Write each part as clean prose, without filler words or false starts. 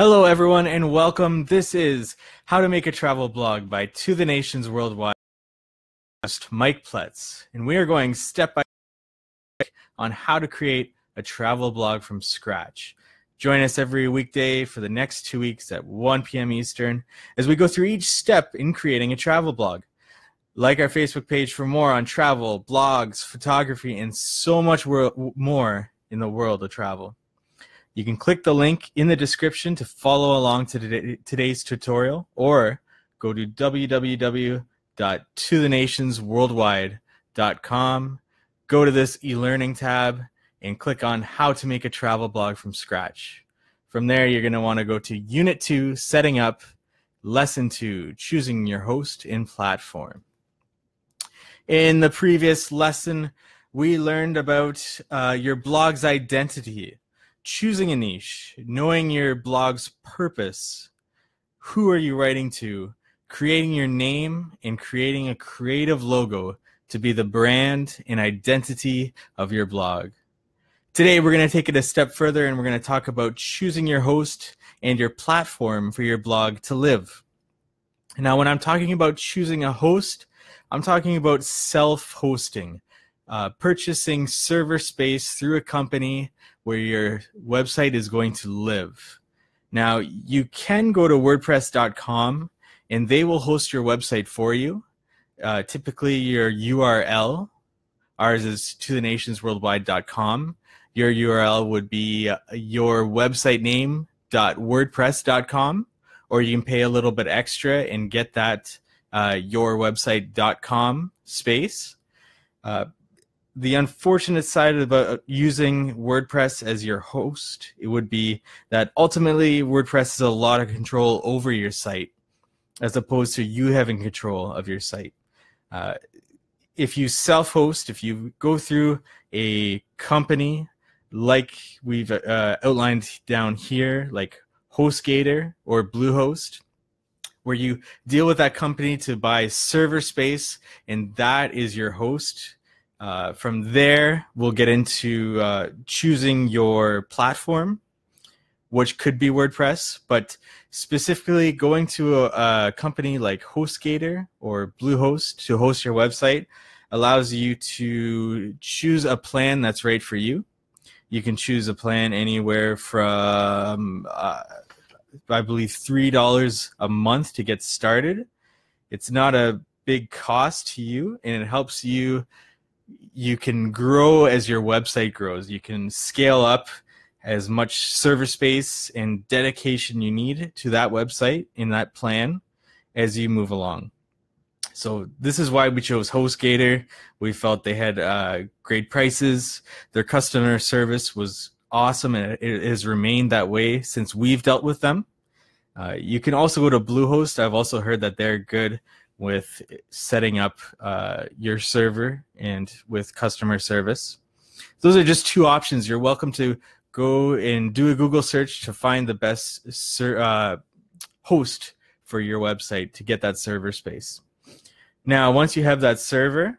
Hello, everyone, and welcome. This is How to Make a Travel Blog by To The Nations Worldwide, Mike Pletz, and we are going step by step on how to create a travel blog from scratch. Join us every weekday for the next 2 weeks at 1 p.m. Eastern as we go through each step in creating a travel blog. Like our Facebook page for more on travel, blogs, photography, and so much more in the world of travel. You can click the link in the description to follow along to today's tutorial, or go to www.tothenationsworldwide.com, go to this e-learning tab, and click on How to Make a Travel Blog from Scratch. From there, you're going to want to go to Unit 2, Setting Up, Lesson 2, Choosing Your Host and Platform. In the previous lesson, we learned about your blog's identity. Choosing a niche, knowing your blog's purpose, who are you writing to, creating your name, and creating a creative logo to be the brand and identity of your blog. Today, we're going to take it a step further, and we're going to talk about choosing your host and your platform for your blog to live. Now, when I'm talking about choosing a host, I'm talking about self-hosting, purchasing server space through a company where your website is going to live. Now, you can go to WordPress.com and they will host your website for you. Typically, your URL, ours is tothenationsworldwide.com. Your URL would be your website name.wordpress.com, or you can pay a little bit extra and get that yourwebsite.com space. The unfortunate side about using WordPress as your host, it would be that ultimately WordPress has a lot of control over your site as opposed to you having control of your site. If you self-host, if you go through a company like we've outlined down here, like HostGator or Bluehost, where you deal with that company to buy server space and that is your host. From there, we'll get into choosing your platform, which could be WordPress, but specifically going to a company like HostGator or Bluehost to host your website allows you to choose a plan that's right for you. You can choose a plan anywhere from, I believe, $3 a month to get started. It's not a big cost to you, and it helps you. You can grow as your website grows. You can scale up as much server space and dedication you need to that website in that plan as you move along. So this is why we chose HostGator. We felt they had great prices. Their customer service was awesome, and it has remained that way since we've dealt with them. You can also go to Bluehost. I've also heard that they're good with setting up your server and with customer service. Those are just two options. You're welcome to go and do a Google search to find the best host for your website to get that server space. Now, once you have that server,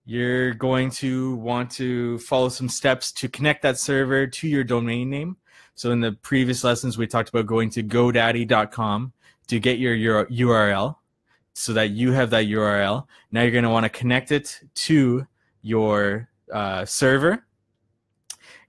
you're going to want to follow some steps to connect that server to your domain name. So in the previous lessons, we talked about going to GoDaddy.com to get your URL. So that you have that URL. Now you're going to want to connect it to your server.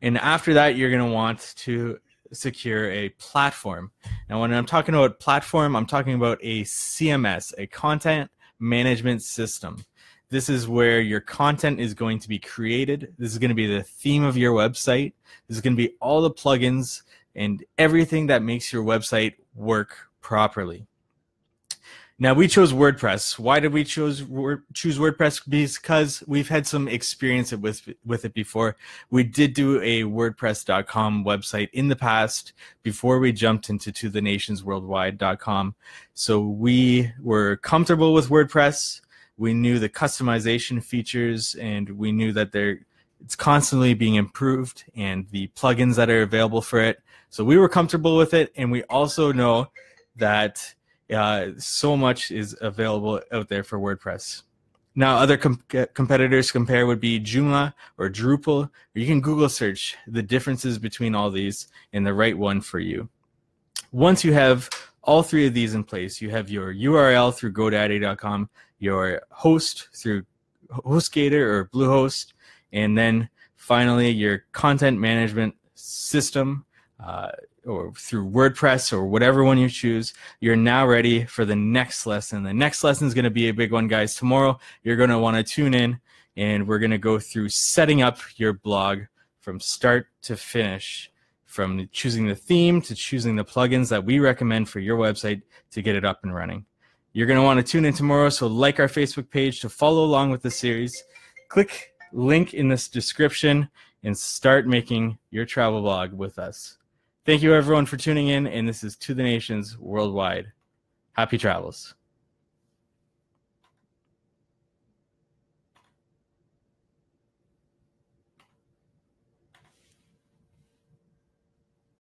And after that, you're going to want to secure a platform. Now, when I'm talking about platform, I'm talking about a CMS, a content management system. This is where your content is going to be created. This is going to be the theme of your website. This is going to be all the plugins and everything that makes your website work properly. Now, we chose WordPress. Why did we choose WordPress? Because we've had some experience with it before. We did do a WordPress.com website in the past before we jumped into tothenationsworldwide.com. So we were comfortable with WordPress. We knew the customization features, and we knew that it's constantly being improved and the plugins that are available for it. So we were comfortable with it, and we also know that so much is available out there for WordPress. Now, other competitors to compare would be Joomla or Drupal, or you can Google search the differences between all these and the right one for you. Once you have all three of these in place, you have your URL through GoDaddy.com, your host through HostGator or Bluehost, and then finally your content management system or through WordPress or whatever one you choose. You're now ready for the next lesson. The next lesson is going to be a big one, guys. Tomorrow you're going to want to tune in, and we're going to go through setting up your blog from start to finish, from choosing the theme to choosing the plugins that we recommend for your website to get it up and running. You're going to want to tune in tomorrow, so like our Facebook page to follow along with the series. Click link in this description and start making your travel blog with us. Thank you everyone for tuning in, and this is To The Nations Worldwide. Happy travels.